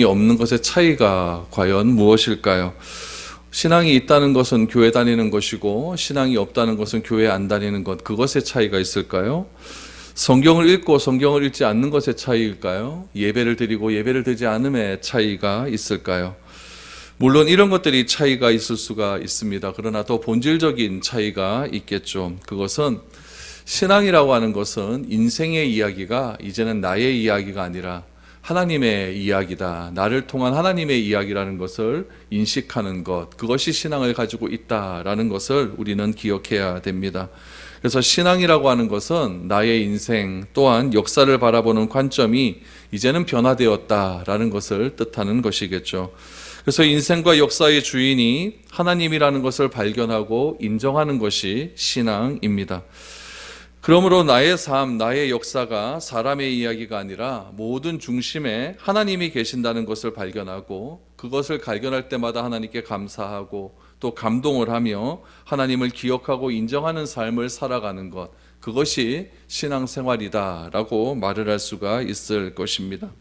없는 것의 차이가 과연 무엇일까요? 신앙이 있다는 것은 교회 다니는 것이고 신앙이 없다는 것은 교회 안 다니는 것, 그것의 차이가 있을까요? 성경을 읽고 성경을 읽지 않는 것의 차이일까요? 예배를 드리고 예배를 드리지 않음의 차이가 있을까요? 물론 이런 것들이 차이가 있을 수가 있습니다. 그러나 더 본질적인 차이가 있겠죠. 그것은 신앙이라고 하는 것은 인생의 이야기가 이제는 나의 이야기가 아니라 하나님의 이야기다. 나를 통한 하나님의 이야기라는 것을 인식하는 것, 그것이 신앙을 가지고 있다라는 것을 우리는 기억해야 됩니다. 그래서 신앙이라고 하는 것은 나의 인생 또한 역사를 바라보는 관점이 이제는 변화되었다라는 것을 뜻하는 것이겠죠. 그래서 인생과 역사의 주인이 하나님이라는 것을 발견하고 인정하는 것이 신앙입니다. 그러므로 나의 삶, 나의 역사가 사람의 이야기가 아니라 모든 중심에 하나님이 계신다는 것을 발견하고 그것을 발견할 때마다 하나님께 감사하고 또 감동을 하며 하나님을 기억하고 인정하는 삶을 살아가는 것, 그것이 신앙생활이다라고 말을 할 수가 있을 것입니다.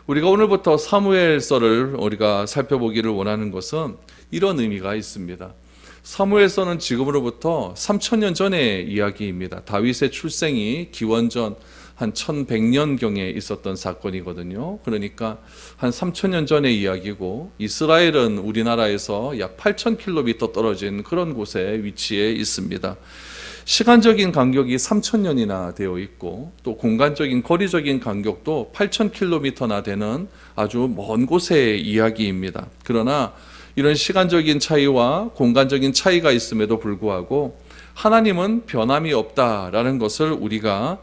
우리가 오늘부터 사무엘서를 우리가 살펴보기를 원하는 것은 이런 의미가 있습니다. 사무엘서는 지금으로부터 3000년 전의 이야기입니다. 다윗의 출생이 기원전 한 1100년경에 있었던 사건이거든요. 그러니까 한 3000년 전의 이야기고, 이스라엘은 우리나라에서 약 8000km 떨어진 그런 곳에 위치해 있습니다. 시간적인 간격이 3000년이나 되어 있고, 또 공간적인 거리적인 간격도 8000km나 되는 아주 먼 곳의 이야기입니다. 그러나 이런 시간적인 차이와 공간적인 차이가 있음에도 불구하고 하나님은 변함이 없다라는 것을 우리가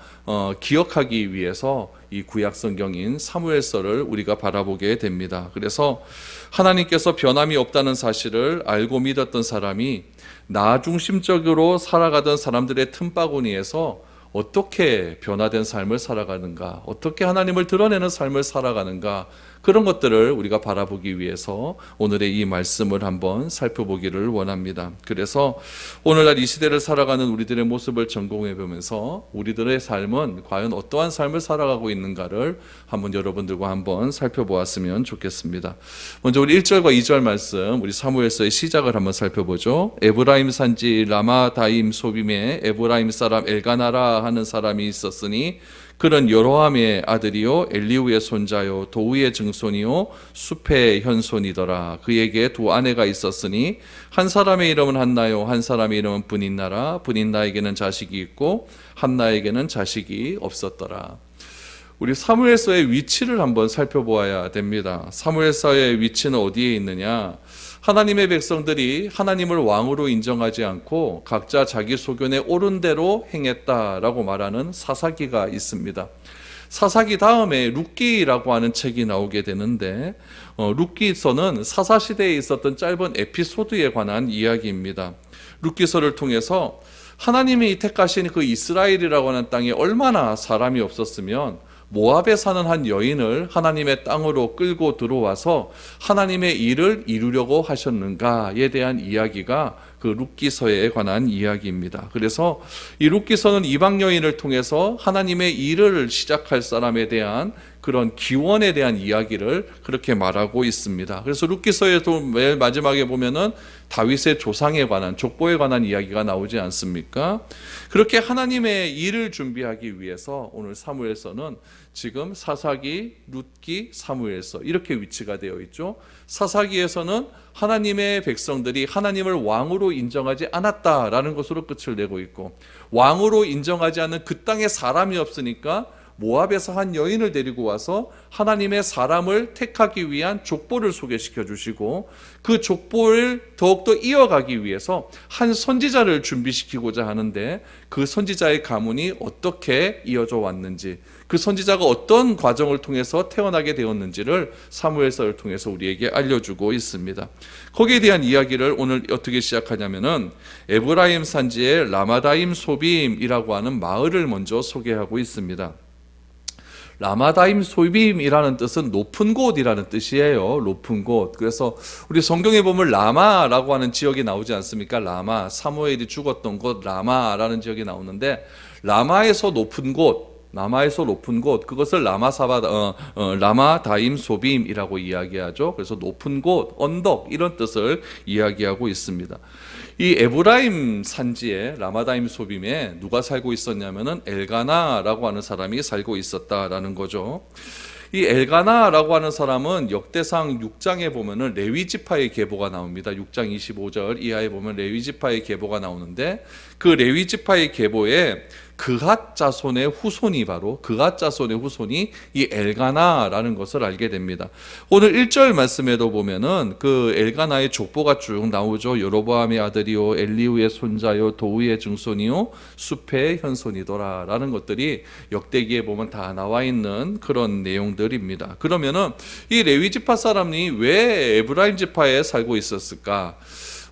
기억하기 위해서 이 구약 성경인 사무엘서를 우리가 바라보게 됩니다. 그래서 하나님께서 변함이 없다는 사실을 알고 믿었던 사람이 나 중심적으로 살아가던 사람들의 틈바구니에서 어떻게 변화된 삶을 살아가는가, 어떻게 하나님을 드러내는 삶을 살아가는가, 그런 것들을 우리가 바라보기 위해서 오늘의 이 말씀을 한번 살펴보기를 원합니다. 그래서 오늘날 이 시대를 살아가는 우리들의 모습을 점검해 보면서 우리들의 삶은 과연 어떠한 삶을 살아가고 있는가를 한번 여러분들과 한번 살펴보았으면 좋겠습니다. 먼저 우리 1절과 2절 말씀, 우리 사무엘서의 시작을 한번 살펴보죠. 에브라임 산지 라마다임 소빔에 에브라임 사람 엘가나라 하는 사람이 있었으니 그는 여로함의 아들이요 엘리우의 손자요 도우의 증손이요 숲의 현손이더라. 그에게 두 아내가 있었으니 한 사람의 이름은 한나요 한 사람의 이름은 브닌나라. 브닌나에게는 자식이 있고 한나에게는 자식이 없었더라. 우리 사무엘서의 위치를 한번 살펴보아야 됩니다. 사무엘서의 위치는 어디에 있느냐? 하나님의 백성들이 하나님을 왕으로 인정하지 않고 각자 자기 소견에 옳은 대로 행했다라고 말하는 사사기가 있습니다. 사사기 다음에 룻기라고 하는 책이 나오게 되는데, 룻기서는 사사시대에 있었던 짧은 에피소드에 관한 이야기입니다. 룻기서를 통해서 하나님이 택하신 그 이스라엘이라고 하는 땅에 얼마나 사람이 없었으면 모압에 사는 한 여인을 하나님의 땅으로 끌고 들어와서 하나님의 일을 이루려고 하셨는가에 대한 이야기가 그 룻기서에 관한 이야기입니다. 그래서 이 룻기서는 이방 여인을 통해서 하나님의 일을 시작할 사람에 대한 그런 기원에 대한 이야기를 그렇게 말하고 있습니다. 그래서 룻기서에도 맨 마지막에 보면은 다윗의 조상에 관한, 족보에 관한 이야기가 나오지 않습니까? 그렇게 하나님의 일을 준비하기 위해서 오늘 사무엘서는 지금 사사기, 룻기, 사무엘서 이렇게 위치가 되어 있죠. 사사기에서는 하나님의 백성들이 하나님을 왕으로 인정하지 않았다라는 것으로 끝을 내고 있고, 왕으로 인정하지 않는 그 땅에 사람이 없으니까 모압에서 한 여인을 데리고 와서 하나님의 사람을 택하기 위한 족보를 소개시켜 주시고, 그 족보를 더욱더 이어가기 위해서 한 선지자를 준비시키고자 하는데, 그 선지자의 가문이 어떻게 이어져 왔는지, 그 선지자가 어떤 과정을 통해서 태어나게 되었는지를 사무엘서를 통해서 우리에게 알려주고 있습니다. 거기에 대한 이야기를 오늘 어떻게 시작하냐면은 에브라임 산지의 라마다임 소빔이라고 하는 마을을 먼저 소개하고 있습니다. 라마다임 소빔이라는 뜻은 높은 곳이라는 뜻이에요. 높은 곳. 그래서 우리 성경에 보면 라마라고 하는 지역이 나오지 않습니까? 라마, 사무엘이 죽었던 곳 라마라는 지역이 나오는데, 라마에서 높은 곳, 라마에서 높은 곳, 그것을 라마다임 소빔이라고 이야기하죠. 그래서 높은 곳, 언덕 이런 뜻을 이야기하고 있습니다. 이 에브라임 산지에 라마다임 소빔에 누가 살고 있었냐면은 엘가나라고 하는 사람이 살고 있었다라는 거죠. 이 엘가나라고 하는 사람은 역대상 6장에 보면은 레위 지파의 계보가 나옵니다. 6장 25절 이하에 보면 레위 지파의 계보가 나오는데 그 레위 지파의 계보에 그핫 자손의 후손이 바로 그핫 자손의 후손이 이 엘가나라는 것을 알게 됩니다. 오늘 1절 말씀에도 보면은 그 엘가나의 족보가 쭉 나오죠. 여로보암의 아들이요 엘리후의 손자요 도우의 증손이요 수페의 현손이더라라는 것들이 역대기에 보면 다 나와 있는 그런 내용들입니다. 그러면은 이 레위 지파 사람이 왜 에브라임 지파에 살고 있었을까?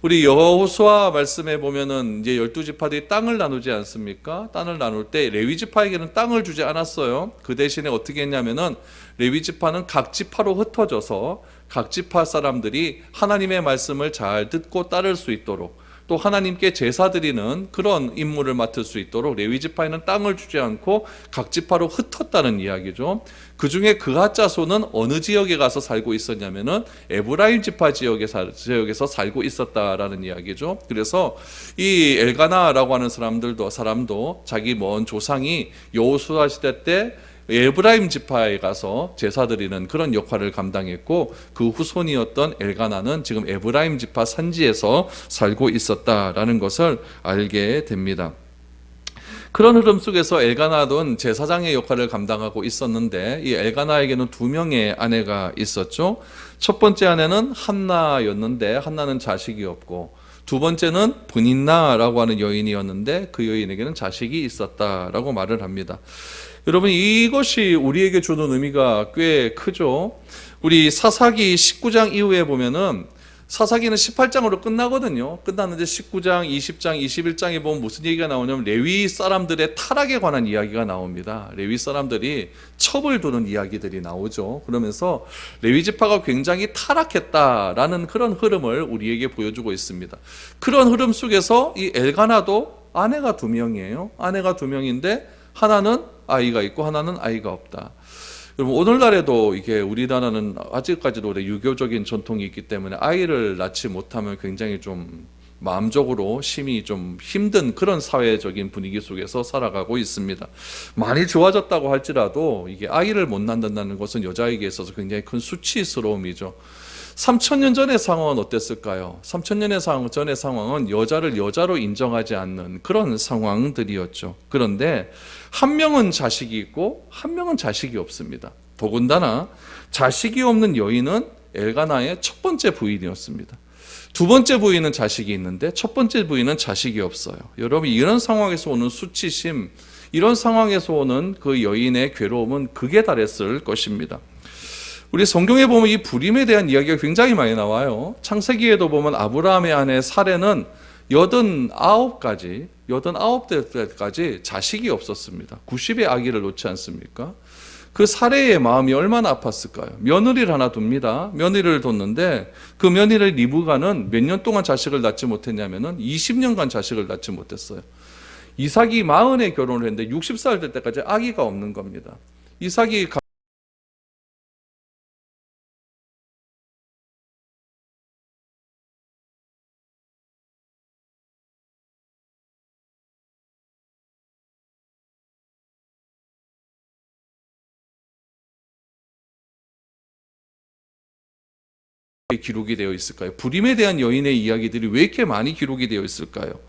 우리 여호수아 말씀에 보면은 이제 12지파들이 땅을 나누지 않습니까? 땅을 나눌 때 레위 지파에게는 땅을 주지 않았어요. 그 대신에 어떻게 했냐면은 레위 지파는 각 지파로 흩어져서 각 지파 사람들이 하나님의 말씀을 잘 듣고 따를 수 있도록 또 하나님께 제사 드리는 그런 임무를 맡을 수 있도록 레위 지파에는 땅을 주지 않고 각 지파로 흩었다는 이야기죠. 그 중에 그핫 자손은 어느 지역에 가서 살고 있었냐면은 에브라임 지파 지역에서 살고 있었다라는 이야기죠. 그래서 이 엘가나라고 하는 사람도 자기 먼 조상이 여호수아 시대 때 에브라임 지파에 가서 제사 드리는 그런 역할을 감당했고 그 후손이었던 엘가나는 지금 에브라임 지파 산지에서 살고 있었다라는 것을 알게 됩니다. 그런 흐름 속에서 엘가나는 제사장의 역할을 감당하고 있었는데 이 엘가나에게는 2명의 아내가 있었죠. 첫 번째 아내는 한나였는데 한나는 자식이 없고 두 번째는 브닌나라고 하는 여인이었는데 그 여인에게는 자식이 있었다라고 말을 합니다. 여러분 이것이 우리에게 주는 의미가 꽤 크죠. 우리 사사기 19장 이후에 보면은 사사기는 18장으로 끝나거든요. 끝났는데 19장, 20장, 21장에 보면 무슨 얘기가 나오냐면 레위 사람들의 타락에 관한 이야기가 나옵니다. 레위 사람들이 첩을 두는 이야기들이 나오죠. 그러면서 레위 지파가 굉장히 타락했다라는 그런 흐름을 우리에게 보여주고 있습니다. 그런 흐름 속에서 이 엘가나도 아내가 2명이에요. 아내가 2명인데 하나는 아이가 있고 하나는 아이가 없다. 여러분 오늘날에도 이게 우리나라는 아직까지도 유교적인 전통이 있기 때문에 아이를 낳지 못하면 굉장히 좀 마음적으로 심히 좀 힘든 그런 사회적인 분위기 속에서 살아가고 있습니다. 많이 좋아졌다고 할지라도 이게 아이를 못 낳는다는 것은 여자에게 있어서 굉장히 큰 수치스러움이죠. 3,000년 전의 상황은 어땠을까요? 3,000년 전의 상황은 여자를 여자로 인정하지 않는 그런 상황들이었죠. 그런데 한 명은 자식이 있고 한 명은 자식이 없습니다. 더군다나 자식이 없는 여인은 엘가나의 첫 번째 부인이었습니다. 두 번째 부인은 자식이 있는데 첫 번째 부인은 자식이 없어요. 여러분 이런 상황에서 오는 수치심, 이런 상황에서 오는 그 여인의 괴로움은 극에 달했을 것입니다. 우리 성경에 보면 이 불임에 대한 이야기가 굉장히 많이 나와요. 창세기에도 보면 아브라함의 아내 사레는 89대까지 자식이 없었습니다. 90의 아기를 놓지 않습니까? 그 사레의 마음이 얼마나 아팠을까요? 며느리를 하나 둡니다. 며느리를 뒀는데 그 며느리 리브가는 몇 년 동안 자식을 낳지 못했냐면은 20년간 자식을 낳지 못했어요. 이삭이 40에 결혼을 했는데 60살 될 때까지 아기가 없는 겁니다. 이삭이 기록이 되어 있을까요? 불임에 대한 여인의 이야기들이 왜 이렇게 많이 기록이 되어 있을까요?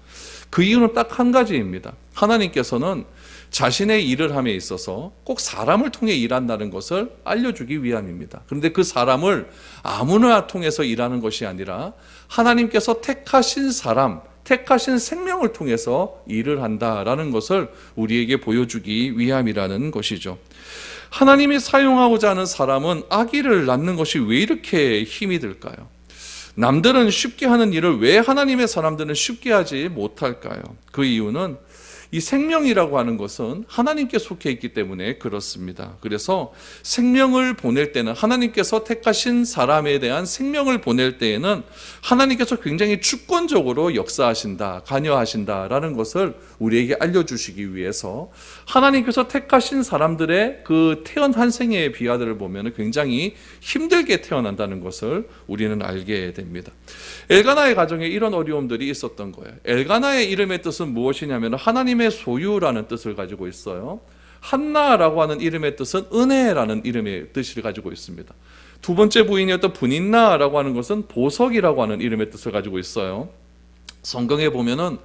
그 이유는 딱 한 가지입니다. 하나님께서는 자신의 일을 함에 있어서 꼭 사람을 통해 일한다는 것을 알려주기 위함입니다. 그런데 그 사람을 아무나 통해서 일하는 것이 아니라 하나님께서 택하신 사람, 택하신 생명을 통해서 일을 한다라는 것을 우리에게 보여주기 위함이라는 것이죠. 하나님이 사용하고자 하는 사람은 아기를 낳는 것이 왜 이렇게 힘이 들까요? 남들은 쉽게 하는 일을 왜 하나님의 사람들은 쉽게 하지 못할까요? 그 이유는 이 생명이라고 하는 것은 하나님께 속해 있기 때문에 그렇습니다. 그래서 생명을 보낼 때는, 하나님께서 택하신 사람에 대한 생명을 보낼 때에는 하나님께서 굉장히 주권적으로 역사하신다, 관여하신다라는 것을 우리에게 알려주시기 위해서 하나님께서 택하신 사람들의 그 태어난 생애의 비하들을 보면 굉장히 힘들게 태어난다는 것을 우리는 알게 됩니다. 엘가나의 가정에 이런 어려움들이 있었던 거예요. 엘가나의 이름의 뜻은 무엇이냐면 하나님의 소유라는 뜻을 가지고 있어요. 한나라고 하는 이름의 뜻은 은혜라는 이름의 뜻을 가지고 있습니다. 두 번째 부인이었던 브닌나라고 하는 것은 보석이라고 하는 이름의 뜻을 가지고 있어요. 성경에 보면은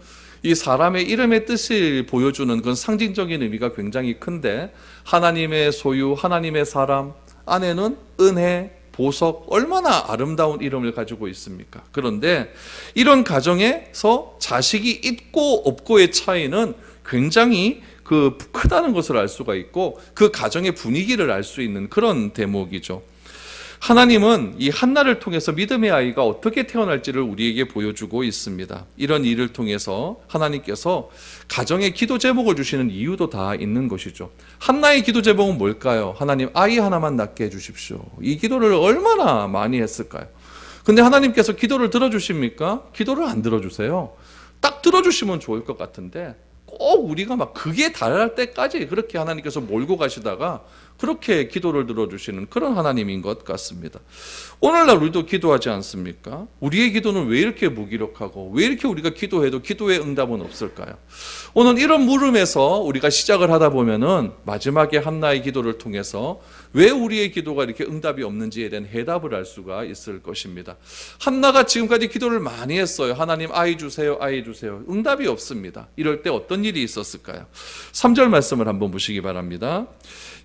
이 사람의 이름의 뜻을 보여주는 그런 상징적인 의미가 굉장히 큰데, 하나님의 소유, 하나님의 사람 안에는 은혜, 보석, 얼마나 아름다운 이름을 가지고 있습니까? 그런데 이런 가정에서 자식이 있고 없고의 차이는 굉장히 크다는 것을 알 수가 있고, 그 가정의 분위기를 알 수 있는 그런 대목이죠. 하나님은 이 한나를 통해서 믿음의 아이가 어떻게 태어날지를 우리에게 보여주고 있습니다. 이런 일을 통해서 하나님께서 가정의 기도 제목을 주시는 이유도 다 있는 것이죠. 한나의 기도 제목은 뭘까요? 하나님, 아이 하나만 낳게 해주십시오. 이 기도를 얼마나 많이 했을까요? 근데 하나님께서 기도를 들어주십니까? 기도를 안 들어주세요. 딱 들어주시면 좋을 것 같은데 꼭 우리가 막 그게 달할 때까지 그렇게 하나님께서 몰고 가시다가 그렇게 기도를 들어주시는 그런 하나님인 것 같습니다. 오늘날 우리도 기도하지 않습니까? 우리의 기도는 왜 이렇게 무기력하고 왜 이렇게 우리가 기도해도 기도의 응답은 없을까요? 오늘 이런 물음에서 우리가 시작을 하다 보면은 마지막에 한나의 기도를 통해서 왜 우리의 기도가 이렇게 응답이 없는지에 대한 해답을 알 수가 있을 것입니다. 한나가 지금까지 기도를 많이 했어요. 하나님, 아이 주세요, 아이 주세요. 응답이 없습니다. 이럴 때 어떤 일이 있었을까요? 3절 말씀을 한번 보시기 바랍니다.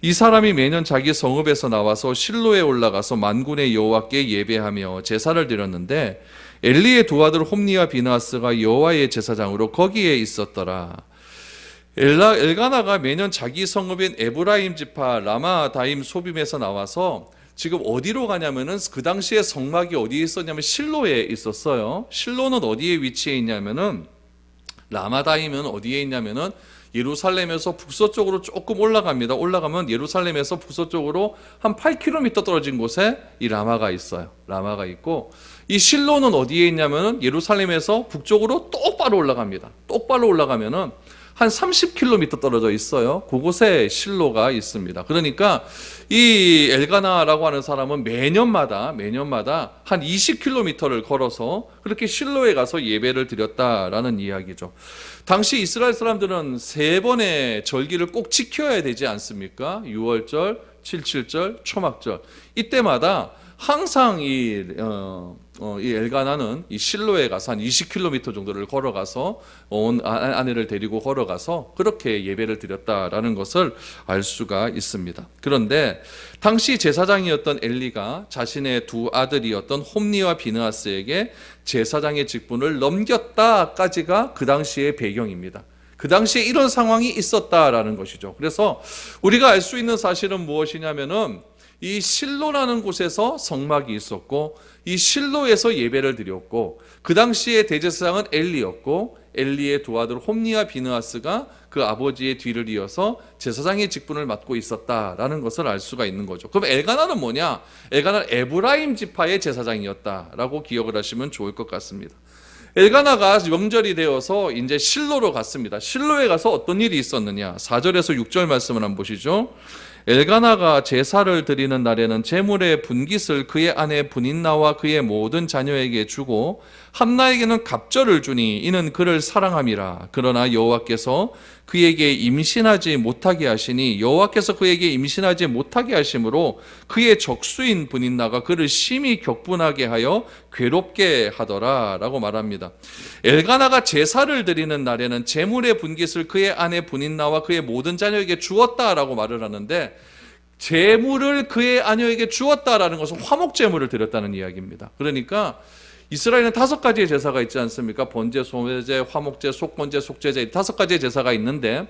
이 사람이 매년 자기 성읍에서 나와서 실로에 올라가서 만군의 여호와께 예배하며 제사를 드렸는데 엘리의 두 아들 홈니와 비나스가 여호와의 제사장으로 거기에 있었더라. 엘가나가 매년 자기 성읍인 에브라임 지파 라마다임 소빔에서 나와서 지금 어디로 가냐면은 그 당시에 성막이 어디에 있었냐면 실로에 있었어요. 실로는 어디에 위치해 있냐면은, 라마다임은 어디에 있냐면은 예루살렘에서 북서쪽으로 조금 올라갑니다. 올라가면 예루살렘에서 북서쪽으로 한 8km 떨어진 곳에 이 라마가 있어요. 라마가 있고, 이 실로는 어디에 있냐면은 예루살렘에서 북쪽으로 똑바로 올라갑니다. 똑바로 올라가면은 한 30km 떨어져 있어요. 그곳에 실로가 있습니다. 그러니까 이 엘가나라고 하는 사람은 매년마다 한 20km를 걸어서 그렇게 실로에 가서 예배를 드렸다라는 이야기죠. 당시 이스라엘 사람들은 3번의 절기를 꼭 지켜야 되지 않습니까? 6월절, 7.7절, 초막절. 이때마다 항상 이 엘가나는 이 실로에 가서 한 20km 정도를 걸어가서 온 아내를 데리고 걸어가서 그렇게 예배를 드렸다라는 것을 알 수가 있습니다. 그런데 당시 제사장이었던 엘리가 자신의 두 아들이었던 홈니와 비느하스에게 제사장의 직분을 넘겼다까지가 그 당시의 배경입니다. 그 당시에 이런 상황이 있었다라는 것이죠. 그래서 우리가 알 수 있는 사실은 무엇이냐면은 이 실로라는 곳에서 성막이 있었고, 이 실로에서 예배를 드렸고, 그 당시에 대제사장은 엘리였고, 엘리의 두 아들 홈니와 비느하스가 그 아버지의 뒤를 이어서 제사장의 직분을 맡고 있었다라는 것을 알 수가 있는 거죠. 그럼 엘가나는 뭐냐? 엘가나는 에브라임 지파의 제사장이었다라고 기억을 하시면 좋을 것 같습니다. 엘가나가 명절이 되어서 이제 실로로 갔습니다. 실로에 가서 어떤 일이 있었느냐? 4절에서 6절 말씀을 한번 보시죠. 엘가나가 제사를 드리는 날에는 제물의 분깃을 그의 아내 브닌나와 그의 모든 자녀에게 주고 한나에게는 갑절을 주니 이는 그를 사랑함이라. 그러나 여호와께서 그에게 임신하지 못하게 하시니 여호와께서 그에게 임신하지 못하게 하심으로 그의 적수인 브닌나가 그를 심히 격분하게 하여 괴롭게 하더라 라고 말합니다. 엘가나가 제사를 드리는 날에는 제물의 분깃을 그의 아내 브닌나와 그의 모든 자녀에게 주었다라고 말을 하는데, 제물을 그의 아내에게 주었다라는 것은 화목제물을 드렸다는 이야기입니다. 그러니까 이스라엘은 5가지의 제사가 있지 않습니까? 번제, 소제제, 화목제, 속건제, 속죄제, 5가지의 제사가 있는데,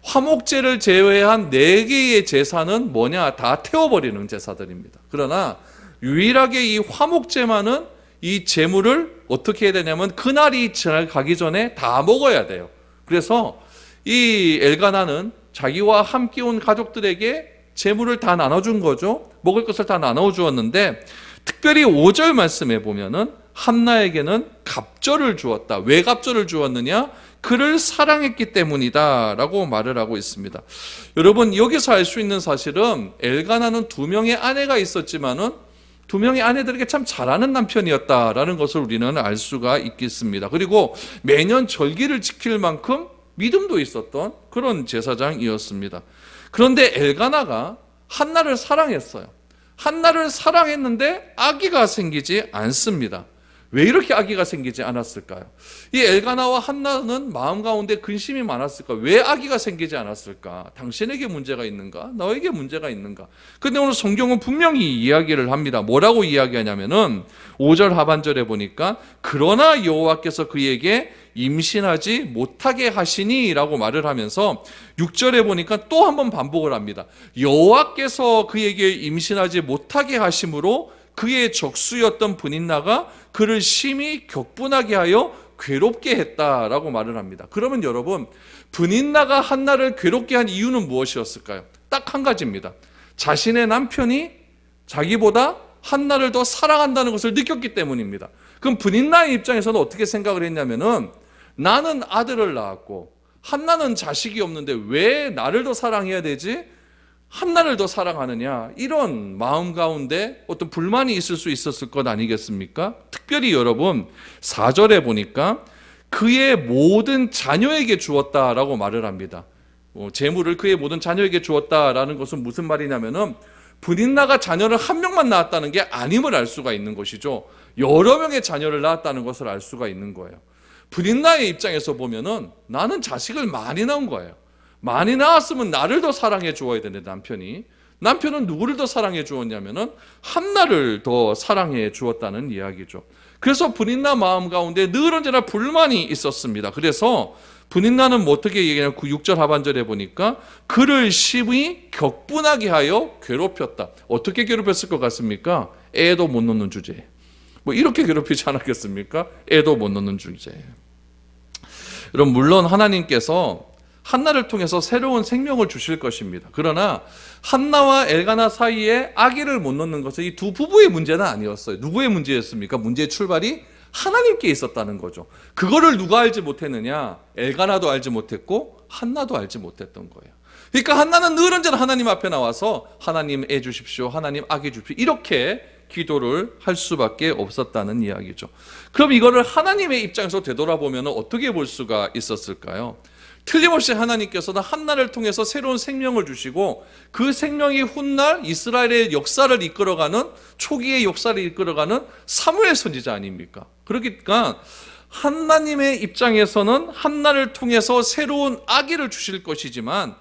화목제를 제외한 4개의 제사는 뭐냐? 다 태워버리는 제사들입니다. 그러나 유일하게 이 화목제만은 이 제물을 어떻게 해야 되냐면 그날이 가기 전에 다 먹어야 돼요. 그래서 이 엘가나는 자기와 함께 온 가족들에게 재물을 다 나눠준 거죠. 먹을 것을 다 나눠주었는데 특별히 5절 말씀에 보면은 한나에게는 갑절을 주었다. 왜 갑절을 주었느냐? 그를 사랑했기 때문이다 라고 말을 하고 있습니다. 여러분, 여기서 알 수 있는 사실은 엘가나는 2명의 아내가 있었지만은 2명의 아내들에게 참 잘하는 남편이었다라는 것을 우리는 알 수가 있겠습니다. 그리고 매년 절기를 지킬 만큼 믿음도 있었던 그런 제사장이었습니다. 그런데 엘가나가 한나를 사랑했어요. 한나를 사랑했는데 아기가 생기지 않습니다. 왜 이렇게 아기가 생기지 않았을까요? 이 엘가나와 한나는 마음 가운데 근심이 많았을까? 왜 아기가 생기지 않았을까? 당신에게 문제가 있는가? 너에게 문제가 있는가? 근데 오늘 성경은 분명히 이야기를 합니다. 뭐라고 이야기하냐면은 5절 하반절에 보니까 그러나 여호와께서 그에게 임신하지 못하게 하시니 라고 말을 하면서 6절에 보니까 또 한 번 반복을 합니다. 여호와께서 그에게 임신하지 못하게 하심으로 그의 적수였던 브닌나가 그를 심히 격분하게 하여 괴롭게 했다라고 말을 합니다. 그러면 여러분, 브닌나가 한나를 괴롭게 한 이유는 무엇이었을까요? 딱 한 가지입니다. 자신의 남편이 자기보다 한나를 더 사랑한다는 것을 느꼈기 때문입니다. 그럼 브닌나의 입장에서는 어떻게 생각을 했냐면은 나는 아들을 낳았고 한나는 자식이 없는데 왜 나를 더 사랑해야 되지? 한나를 더 사랑하느냐, 이런 마음 가운데 어떤 불만이 있을 수 있었을 것 아니겠습니까? 특별히 여러분 4절에 보니까 그의 모든 자녀에게 주었다라고 말을 합니다. 재물을 그의 모든 자녀에게 주었다라는 것은 무슨 말이냐면은 브닌나가 자녀를 한 명만 낳았다는 게 아님을 알 수가 있는 것이죠. 여러 명의 자녀를 낳았다는 것을 알 수가 있는 거예요. 브닌나의 입장에서 보면은 나는 자식을 많이 낳은 거예요. 많이 낳았으면 나를 더 사랑해 주어야 되는데 남편은 누구를 더 사랑해 주었냐면은 한나를 더 사랑해 주었다는 이야기죠. 그래서 브닌나 마음 가운데 늘 언제나 불만이 있었습니다. 그래서 브닌나는 뭐 어떻게 얘기하냐면 6절 하반절에 보니까 그를 심히 격분하게 하여 괴롭혔다. 어떻게 괴롭혔을 것 같습니까? 애도 못 놓는 주제. 뭐 이렇게 괴롭히지 않았겠습니까? 애도 못 놓는 주제. 여러분, 물론 하나님께서 한나를 통해서 새로운 생명을 주실 것입니다. 그러나 한나와 엘가나 사이에 아기를 못 낳는 것은 이 두 부부의 문제는 아니었어요. 누구의 문제였습니까? 문제의 출발이 하나님께 있었다는 거죠. 그거를 누가 알지 못했느냐? 엘가나도 알지 못했고 한나도 알지 못했던 거예요. 그러니까 한나는 늘 언제나 하나님 앞에 나와서 하나님 애 주십시오, 하나님 아기 주십시오, 이렇게 기도를 할 수밖에 없었다는 이야기죠. 그럼 이거를 하나님의 입장에서 되돌아보면 어떻게 볼 수가 있었을까요? 틀림없이 하나님께서는 한나를 통해서 새로운 생명을 주시고 그 생명이 훗날 이스라엘의 역사를 이끌어가는, 초기의 역사를 이끌어가는 사무엘 선지자 아닙니까? 그러니까 하나님의 입장에서는 한나를 통해서 새로운 아기를 주실 것이지만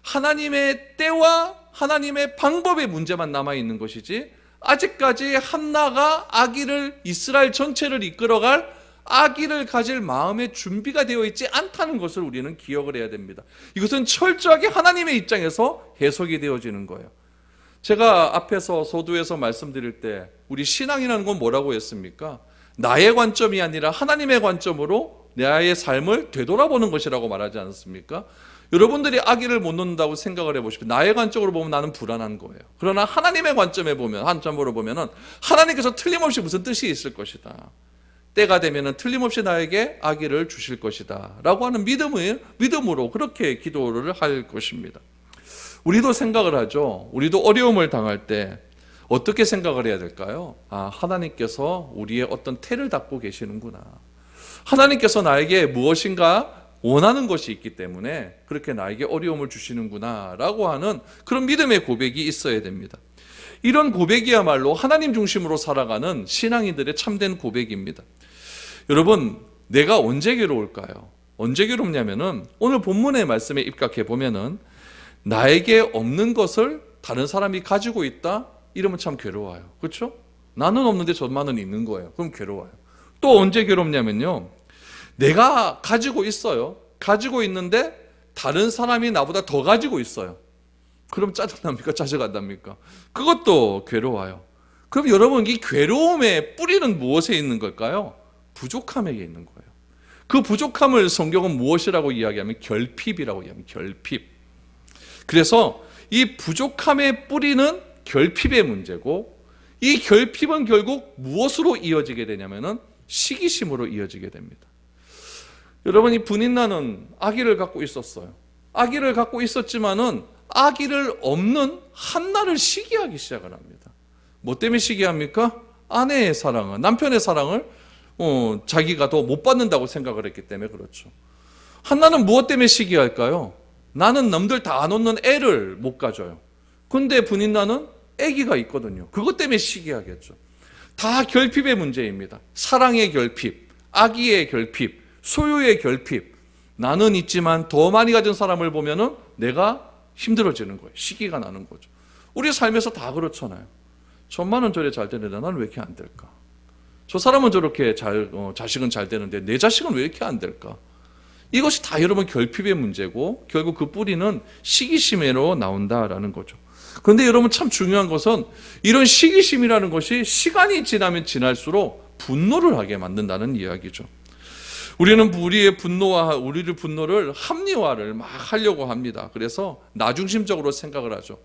하나님의 때와 하나님의 방법의 문제만 남아있는 것이지 아직까지 한나가 아기를, 이스라엘 전체를 이끌어갈 아기를 가질 마음의 준비가 되어 있지 않다는 것을 우리는 기억을 해야 됩니다. 이것은 철저하게 하나님의 입장에서 해석이 되어지는 거예요. 제가 앞에서 서두에서 말씀드릴 때 우리 신앙이라는 건 뭐라고 했습니까? 나의 관점이 아니라 하나님의 관점으로 나의 삶을 되돌아보는 것이라고 말하지 않았습니까? 여러분들이 아기를 못 낳는다고 생각을 해보십시오. 나의 관점으로 보면 나는 불안한 거예요. 그러나 하나님의 관점으로 보면 하나님께서 틀림없이 무슨 뜻이 있을 것이다. 때가 되면 틀림없이 나에게 아기를 주실 것이다 라고 하는 믿음으로 그렇게 기도를 할 것입니다. 우리도 생각을 하죠. 우리도 어려움을 당할 때 어떻게 생각을 해야 될까요? 하나님께서 우리의 어떤 태를 닦고 계시는구나. 하나님께서 나에게 무엇인가 원하는 것이 있기 때문에 그렇게 나에게 어려움을 주시는구나 라고 하는 그런 믿음의 고백이 있어야 됩니다. 이런 고백이야말로 하나님 중심으로 살아가는 신앙인들의 참된 고백입니다. 여러분, 내가 언제 괴로울까요? 언제 괴롭냐면은 오늘 본문의 말씀에 입각해 보면은 나에게 없는 것을 다른 사람이 가지고 있다? 이러면 참 괴로워요. 그렇죠? 나는 없는데 저만은 있는 거예요. 그럼 괴로워요. 또 언제 괴롭냐면요, 내가 가지고 있어요. 가지고 있는데 다른 사람이 나보다 더 가지고 있어요. 그럼 짜증납니까? 짜증 안 납니까? 그것도 괴로워요. 그럼 여러분, 이 괴로움의 뿌리는 무엇에 있는 걸까요? 부족함에 있는 거예요. 그 부족함을 성경은 무엇이라고 이야기하면 결핍이라고 이야기합니다. 결핍. 그래서 이 부족함의 뿌리는 결핍의 문제고, 이 결핍은 결국 무엇으로 이어지게 되냐면은 시기심으로 이어지게 됩니다. 여러분, 이 분인나는 아기를 갖고 있었어요. 아기를 갖고 있었지만은 아기를 없는 한나를 시기하기 시작을 합니다. 뭐 때문에 시기합니까? 아내의 사랑을, 남편의 사랑을 자기가 더 못 받는다고 생각을 했기 때문에 그렇죠. 한나는 무엇 때문에 시기할까요? 나는 남들 다 놓는 애를 못 가져요. 근데 분인나는 아기가 있거든요. 그것 때문에 시기하겠죠. 다 결핍의 문제입니다. 사랑의 결핍, 아기의 결핍, 소유의 결핍. 나는 있지만 더 많이 가진 사람을 보면은 내가 힘들어지는 거예요. 시기가 나는 거죠. 우리 삶에서 다 그렇잖아요. 천만은 저래 잘 되는데 나는 왜 이렇게 안 될까? 저 사람은 저렇게 자식은 잘 되는데 내 자식은 왜 이렇게 안 될까? 이것이 다 여러분 결핍의 문제고, 결국 그 뿌리는 시기심으로 나온다라는 거죠. 그런데 여러분, 참 중요한 것은 이런 시기심이라는 것이 시간이 지나면 지날수록 분노를 하게 만든다는 이야기죠. 우리는 우리의 분노를 합리화를 막 하려고 합니다. 그래서 나중심적으로 생각을 하죠.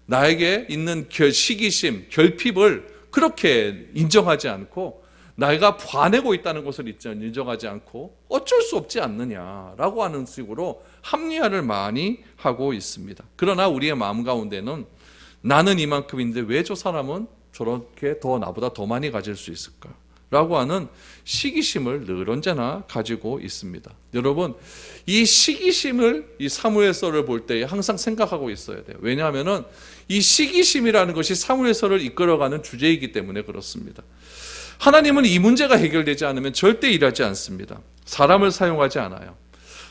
나에게 있는 시기심, 결핍을 그렇게 인정하지 않고, 내가 화내고 있다는 것을 인정하지 않고 어쩔 수 없지 않느냐라고 하는 식으로 합리화를 많이 하고 있습니다. 그러나 우리의 마음 가운데는 나는 이만큼인데 왜 저 사람은 저렇게 나보다 더 많이 가질 수 있을까? 라고 하는 시기심을 늘 언제나 가지고 있습니다. 여러분, 이 시기심을 이 사무엘서를 볼 때 항상 생각하고 있어야 돼요. 왜냐하면 이 시기심이라는 것이 사무엘서를 이끌어가는 주제이기 때문에 그렇습니다. 하나님은 이 문제가 해결되지 않으면 절대 일하지 않습니다. 사람을 사용하지 않아요.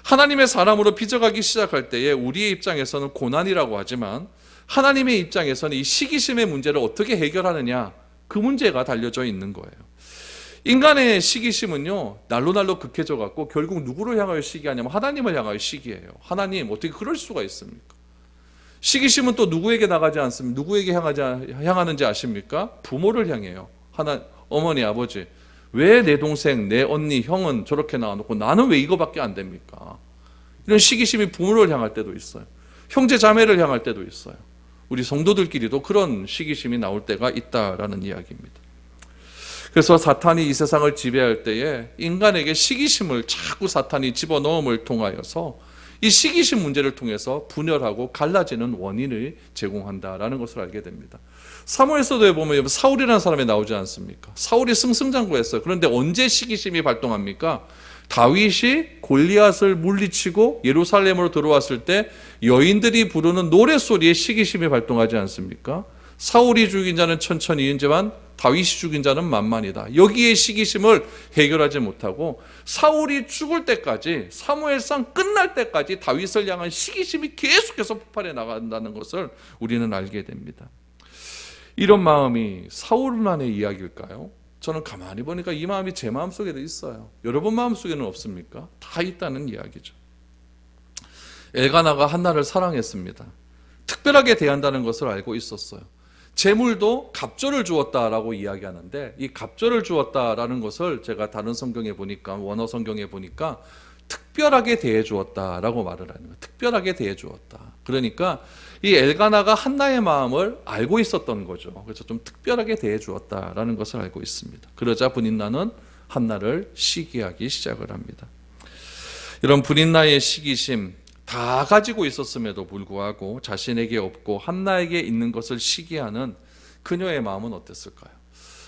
하나님의 사람으로 빚어가기 시작할 때에 우리의 입장에서는 고난이라고 하지만, 하나님의 입장에서는 이 시기심의 문제를 어떻게 해결하느냐, 그 문제가 달려져 있는 거예요. 인간의 시기심은요, 날로 극해져 갖고 결국 누구를 향하여 시기하냐면 하나님을 향하여 시기해요. 하나님, 어떻게 그럴 수가 있습니까? 시기심은 또 누구에게 나가지 않습니까? 누구에게 향하는지 아십니까? 부모를 향해요. 어머니, 아버지, 왜 내 동생, 내 언니, 형은 저렇게 나와놓고 나는 왜 이거밖에 안 됩니까? 이런 시기심이 부모를 향할 때도 있어요. 형제 자매를 향할 때도 있어요. 우리 성도들끼리도 그런 시기심이 나올 때가 있다라는 이야기입니다. 그래서 사탄이 이 세상을 지배할 때에 인간에게 시기심을 자꾸 사탄이 집어넣음을 통하여서 이 시기심 문제를 통해서 분열하고 갈라지는 원인을 제공한다라는 것을 알게 됩니다. 사무엘서도에 보면 사울이라는 사람이 나오지 않습니까? 사울이 승승장구했어요. 그런데 언제 시기심이 발동합니까? 다윗이 골리앗을 물리치고 예루살렘으로 들어왔을 때 여인들이 부르는 노랫소리에 시기심이 발동하지 않습니까? 사울이 죽인 자는 천천히 인지만 다윗이 죽인 자는 만만이다. 여기에 시기심을 해결하지 못하고 사울이 죽을 때까지, 사무엘상 끝날 때까지 다윗을 향한 시기심이 계속해서 폭발해 나간다는 것을 우리는 알게 됩니다. 이런 마음이 사울만의 이야기일까요? 저는 가만히 보니까 이 마음이 제 마음속에도 있어요. 여러분 마음속에는 없습니까? 다 있다는 이야기죠. 엘가나가 한나를 사랑했습니다. 특별하게 대한다는 것을 알고 있었어요. 재물도 갑절을 주었다라고 이야기하는데, 이 갑절을 주었다라는 것을 제가 다른 성경에 보니까, 원어 성경에 보니까 특별하게 대해 주었다라고 말을 하는 거예요. 특별하게 대해 주었다. 그러니까 이 엘가나가 한나의 마음을 알고 있었던 거죠. 그래서 좀 특별하게 대해 주었다라는 것을 알고 있습니다. 그러자 분인나는 한나를 시기하기 시작을 합니다. 이런 분인나의 시기심, 다 가지고 있었음에도 불구하고 자신에게 없고 한나에게 있는 것을 시기하는 그녀의 마음은 어땠을까요?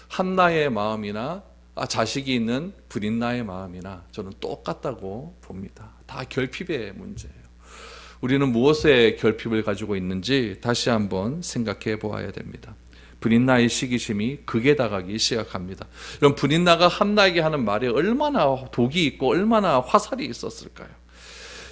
한나의 마음이나 자식이 있는 분인나의 마음이나 저는 똑같다고 봅니다. 다 결핍의 문제예요. 우리는 무엇에 결핍을 가지고 있는지 다시 한번 생각해 보아야 됩니다. 분인나의 시기심이 극에 다가기 시작합니다. 이런 분인나가 한나에게 하는 말에 얼마나 독이 있고 얼마나 화살이 있었을까요?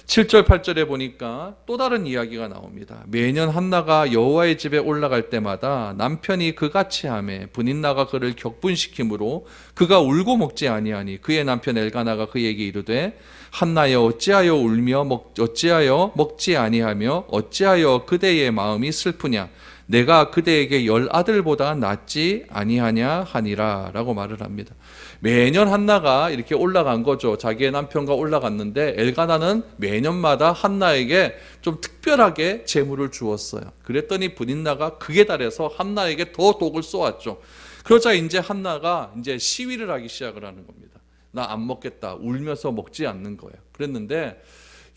7절 8절에 보니까 또 다른 이야기가 나옵니다. 매년 한나가 여호와의 집에 올라갈 때마다 남편이 그같이 하매 분인나가 그를 격분시키므로 그가 울고 먹지 아니하니 그의 남편 엘가나가 그에게 이르되 한나여 어찌하여 울며 어찌하여 먹지 아니하며 어찌하여 그대의 마음이 슬프냐 내가 그대에게 10아들보다 낫지 아니하냐 하니라 라고 말을 합니다. 매년 한나가 이렇게 올라간 거죠. 자기의 남편과 올라갔는데 엘가나는 매년마다 한나에게 좀 특별하게 재물을 주었어요. 그랬더니 브닌나가 극에 달해서 한나에게 더 독을 쏘았죠. 그러자 이제 한나가 이제 시위를 하기 시작을 하는 겁니다. 나 안 먹겠다. 울면서 먹지 않는 거예요. 그랬는데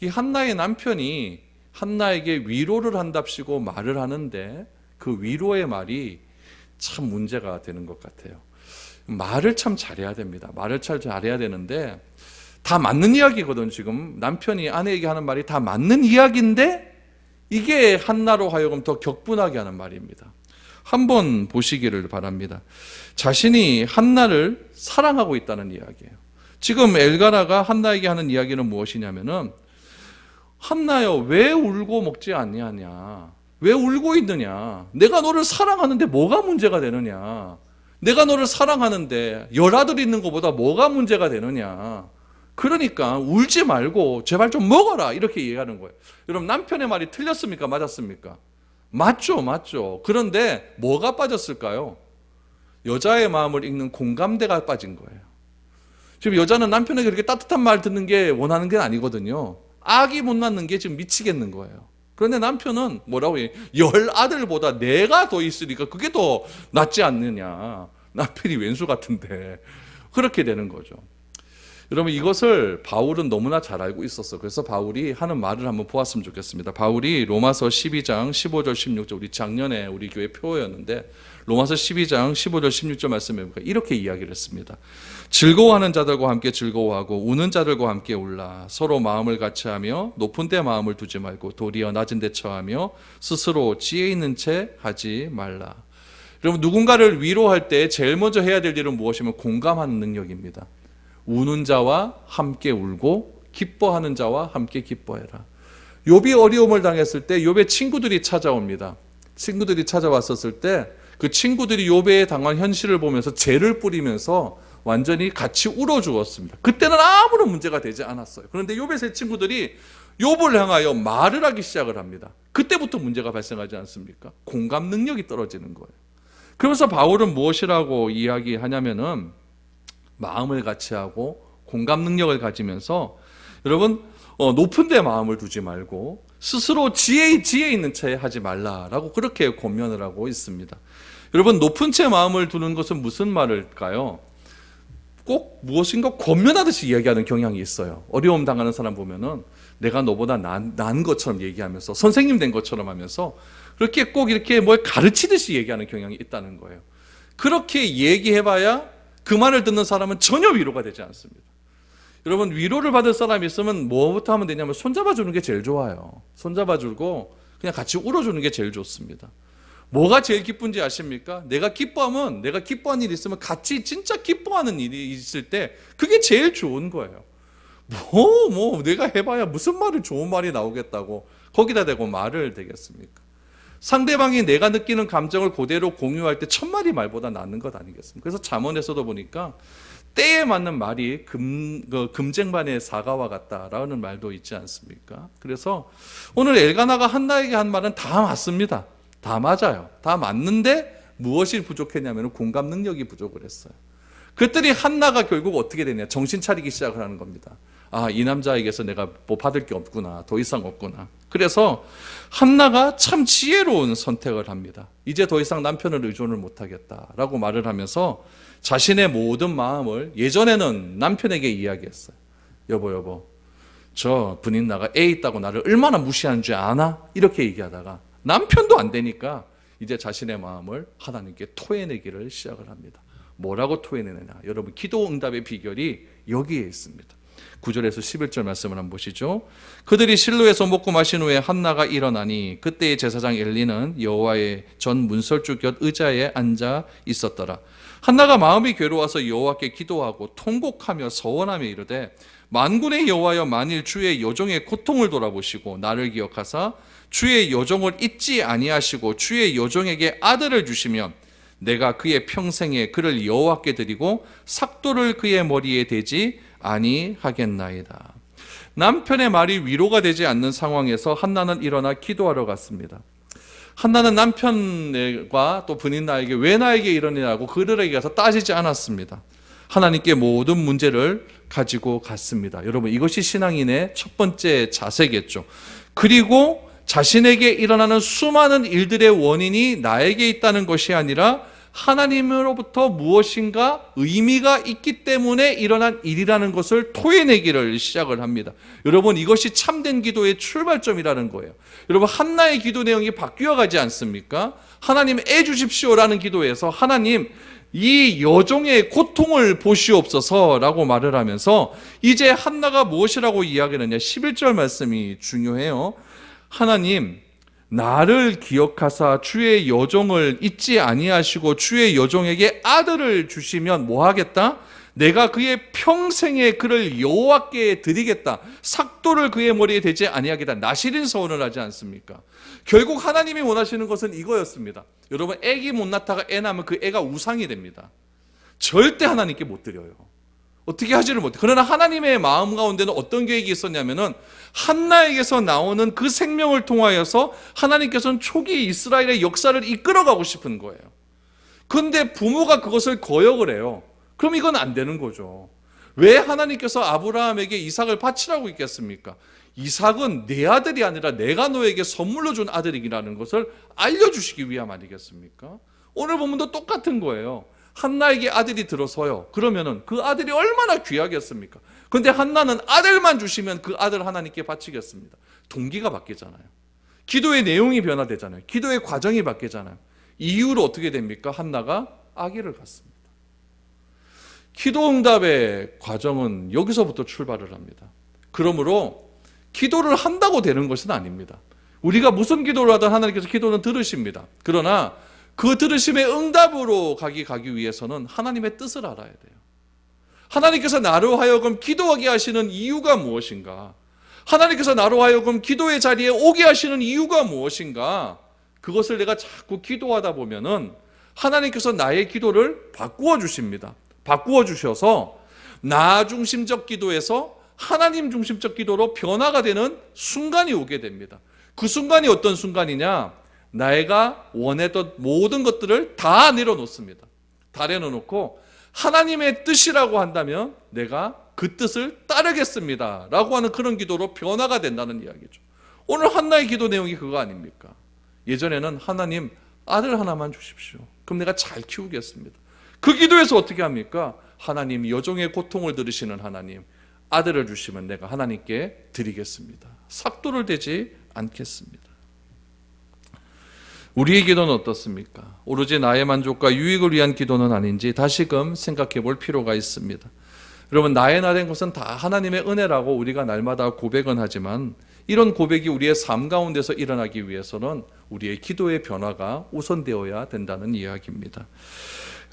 이 한나의 남편이 한나에게 위로를 한답시고 말을 하는데 그 위로의 말이 참 문제가 되는 것 같아요. 말을 참 잘해야 됩니다. 말을 참 잘해야 되는데 다 맞는 이야기거든. 지금 남편이 아내에게 하는 말이 다 맞는 이야기인데 이게 한나로 하여금 더 격분하게 하는 말입니다. 한번 보시기를 바랍니다. 자신이 한나를 사랑하고 있다는 이야기예요. 지금 엘가나가 한나에게 하는 이야기는 무엇이냐면은 한나여 왜 울고 먹지 않냐냐, 왜 울고 있느냐, 내가 너를 사랑하는데 뭐가 문제가 되느냐, 내가 너를 사랑하는데 10아들 있는 것보다 뭐가 문제가 되느냐, 그러니까 울지 말고 제발 좀 먹어라 이렇게 얘기하는 거예요. 여러분 남편의 말이 틀렸습니까 맞았습니까? 맞죠. 그런데 뭐가 빠졌을까요? 여자의 마음을 읽는 공감대가 빠진 거예요. 지금 여자는 남편에게 그렇게 따뜻한 말 듣는 게 원하는 게 아니거든요. 아기 못 낳는 게 지금 미치겠는 거예요. 그런데 남편은 뭐라고 해요? 10아들보다 내가 더 있으니까 그게 더 낫지 않느냐. 남편이 왼수 같은데. 그렇게 되는 거죠. 여러분 이것을 바울은 너무나 잘 알고 있었어. 그래서 바울이 하는 말을 한번 보았으면 좋겠습니다. 바울이 로마서 12장 15절 16절 우리 작년에 우리 교회 표어였는데 로마서 12장 15절 16절 말씀해 보니까 이렇게 이야기를 했습니다. 즐거워하는 자들과 함께 즐거워하고 우는 자들과 함께 울라. 서로 마음을 같이하며 높은 데 마음을 두지 말고 도리어 낮은 데 처하며 스스로 지혜 있는 채 하지 말라. 여러분 누군가를 위로할 때 제일 먼저 해야 될 일은 무엇이면 공감하는 능력입니다. 우는 자와 함께 울고 기뻐하는 자와 함께 기뻐해라. 욥이 어려움을 당했을 때 욥의 친구들이 찾아옵니다. 친구들이 찾아왔었을 때 그 친구들이 욥의 당한 현실을 보면서 죄를 뿌리면서 완전히 같이 울어주었습니다. 그때는 아무런 문제가 되지 않았어요. 그런데 욥의 세 친구들이 욥을 향하여 말을 하기 시작을 합니다. 그때부터 문제가 발생하지 않습니까? 공감 능력이 떨어지는 거예요. 그래서 바울은 무엇이라고 이야기하냐면은 마음을 같이 하고 공감 능력을 가지면서 여러분 높은 데 마음을 두지 말고 스스로 지혜 있는 채 하지 말라라고 그렇게 권면을 하고 있습니다. 여러분 높은 채 마음을 두는 것은 무슨 말일까요? 꼭 무엇인가 권면하듯이 이야기하는 경향이 있어요. 어려움 당하는 사람 보면은 내가 너보다 나은 것처럼 얘기하면서 선생님 된 것처럼 하면서 그렇게 꼭 이렇게 뭘 가르치듯이 얘기하는 경향이 있다는 거예요. 그렇게 얘기해봐야 그 말을 듣는 사람은 전혀 위로가 되지 않습니다. 여러분 위로를 받을 사람이 있으면 뭐부터 하면 되냐면 손잡아주는 게 제일 좋아요. 손잡아주고 그냥 같이 울어주는 게 제일 좋습니다. 뭐가 제일 기쁜지 아십니까? 내가 기뻐하면 내가 기뻐하는 일이 있으면 같이 진짜 기뻐하는 일이 있을 때 그게 제일 좋은 거예요. 내가 해봐야 무슨 말이 좋은 말이 나오겠다고 거기다 대고 말을 되겠습니까? 상대방이 내가 느끼는 감정을 그대로 공유할 때 천마디 말보다 낫는 것 아니겠습니까? 그래서 잠언에서도 보니까 때에 맞는 말이 금쟁반의 사과와 같다라는 말도 있지 않습니까? 그래서 오늘 엘가나가 한나에게 한 말은 다 맞습니다. 다 맞아요. 다 맞는데 무엇이 부족했냐면 공감 능력이 부족을 했어요. 그랬더니 한나가 결국 어떻게 되냐? 정신 차리기 시작을 하는 겁니다. 아, 이 남자에게서 내가 뭐 받을 게 없구나. 더 이상 없구나. 그래서 한나가 참 지혜로운 선택을 합니다. 이제 더 이상 남편을 의존을 못하겠다라고 말을 하면서 자신의 모든 마음을 예전에는 남편에게 이야기했어요. 여보 저 분인나가 애 있다고 나를 얼마나 무시하는 줄 아나? 이렇게 얘기하다가 남편도 안 되니까 이제 자신의 마음을 하나님께 토해내기를 시작을 합니다. 뭐라고 토해내느냐? 여러분 기도 응답의 비결이 여기에 있습니다. 9절에서 11절 말씀을 한번 보시죠. 그들이 실로에서 먹고 마신 후에 한나가 일어나니 그때의 제사장 엘리는 여호와의 전 문설주 곁 의자에 앉아 있었더라. 한나가 마음이 괴로워서 여호와께 기도하고 통곡하며 서원하며 이르되 만군의 여호와여 만일 주의 여종의 고통을 돌아보시고 나를 기억하사 주의 여종을 잊지 아니하시고 주의 여종에게 아들을 주시면 내가 그의 평생에 그를 여호와께 드리고 삭도를 그의 머리에 대지 아니하겠나이다. 남편의 말이 위로가 되지 않는 상황에서 한나는 일어나 기도하러 갔습니다. 한나는 남편과 또 부인 나에게 왜 나에게 이런 일이라고 그들에게 가서 따지지 않았습니다. 하나님께 모든 문제를 가지고 갔습니다. 여러분, 이것이 신앙인의 첫 번째 자세겠죠. 그리고 자신에게 일어나는 수많은 일들의 원인이 나에게 있다는 것이 아니라 하나님으로부터 무엇인가 의미가 있기 때문에 일어난 일이라는 것을 토해내기를 시작을 합니다. 여러분, 이것이 참된 기도의 출발점이라는 거예요. 여러분, 한나의 기도 내용이 바뀌어 가지 않습니까? 하나님 애 주십시오라는 기도에서 하나님 이 여종의 고통을 보시옵소서라고 말을 하면서 이제 한나가 무엇이라고 이야기를 하냐, 11절 말씀이 중요해요. 하나님, 나를 기억하사 주의 여종을 잊지 아니하시고 주의 여종에게 아들을 주시면 뭐 하겠다? 내가 그의 평생에 그를 여호와께 드리겠다. 삭도를 그의 머리에 대지 아니하겠다. 나시린 서원을 하지 않습니까? 결국 하나님이 원하시는 것은 이거였습니다. 여러분, 애기 못 낳다가 애 낳으면 그 애가 우상이 됩니다. 절대 하나님께 못 드려요. 어떻게 하지를 못해. 그러나 하나님의 마음 가운데는 어떤 계획이 있었냐면은 한나에게서 나오는 그 생명을 통하여서 하나님께서는 초기 이스라엘의 역사를 이끌어가고 싶은 거예요. 그런데 부모가 그것을 거역을 해요. 그럼 이건 안 되는 거죠. 왜 하나님께서 아브라함에게 이삭을 바치라고 했겠습니까? 이삭은 내 아들이 아니라 내가 너에게 선물로 준 아들이라는 것을 알려주시기 위함 아니겠습니까? 오늘 본문도 똑같은 거예요. 한나에게 아들이 들어서요. 그러면은 그 아들이 얼마나 귀하겠습니까? 그런데 한나는 아들만 주시면 그 아들 하나님께 바치겠습니다. 동기가 바뀌잖아요. 기도의 내용이 변화되잖아요. 기도의 과정이 바뀌잖아요. 이후로 어떻게 됩니까? 한나가 아기를 갖습니다. 기도 응답의 과정은 여기서부터 출발을 합니다. 그러므로 기도를 한다고 되는 것은 아닙니다. 우리가 무슨 기도를 하든 하나님께서 기도는 들으십니다. 그러나 그 들으심의 응답으로 가기 위해서는 하나님의 뜻을 알아야 돼요. 하나님께서 나로 하여금 기도하게 하시는 이유가 무엇인가? 하나님께서 나로 하여금 기도의 자리에 오게 하시는 이유가 무엇인가? 그것을 내가 자꾸 기도하다 보면은 하나님께서 나의 기도를 바꾸어 주십니다. 바꾸어 주셔서 나 중심적 기도에서 하나님 중심적 기도로 변화가 되는 순간이 오게 됩니다. 그 순간이 어떤 순간이냐? 내가 원했던 모든 것들을 다 내려놓습니다. 다 내려놓고 하나님의 뜻이라고 한다면 내가 그 뜻을 따르겠습니다 라고 하는 그런 기도로 변화가 된다는 이야기죠. 오늘 한나의 기도 내용이 그거 아닙니까? 예전에는 하나님 아들 하나만 주십시오. 그럼 내가 잘 키우겠습니다. 그 기도에서 어떻게 합니까? 하나님 여종의 고통을 들으시는 하나님, 아들을 주시면 내가 하나님께 드리겠습니다. 삭도를 대지 않겠습니다. 우리의 기도는 어떻습니까? 오로지 나의 만족과 유익을 위한 기도는 아닌지 다시금 생각해 볼 필요가 있습니다. 여러분, 나의 나된 것은 다 하나님의 은혜라고 우리가 날마다 고백은 하지만 이런 고백이 우리의 삶 가운데서 일어나기 위해서는 우리의 기도의 변화가 우선되어야 된다는 이야기입니다.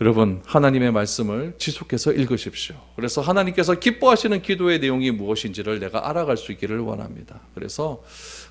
여러분, 하나님의 말씀을 지속해서 읽으십시오. 그래서 하나님께서 기뻐하시는 기도의 내용이 무엇인지를 내가 알아갈 수 있기를 원합니다. 그래서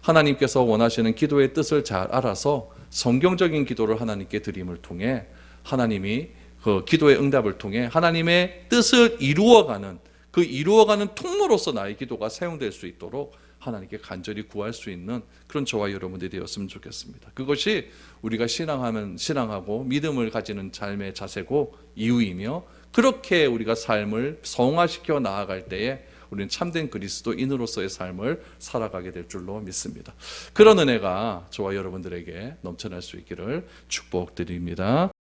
하나님께서 원하시는 기도의 뜻을 잘 알아서 성경적인 기도를 하나님께 드림을 통해 하나님이 그 기도의 응답을 통해 하나님의 뜻을 이루어가는 그 이루어가는 통로로서 나의 기도가 사용될 수 있도록 하나님께 간절히 구할 수 있는 그런 저와 여러분들이 되었으면 좋겠습니다. 그것이 우리가 신앙하고 믿음을 가지는 삶의 자세고 이유이며, 그렇게 우리가 삶을 성화시켜 나아갈 때에 우리는 참된 그리스도인으로서의 삶을 살아가게 될 줄로 믿습니다. 그런 은혜가 저와 여러분들에게 넘쳐날 수 있기를 축복드립니다.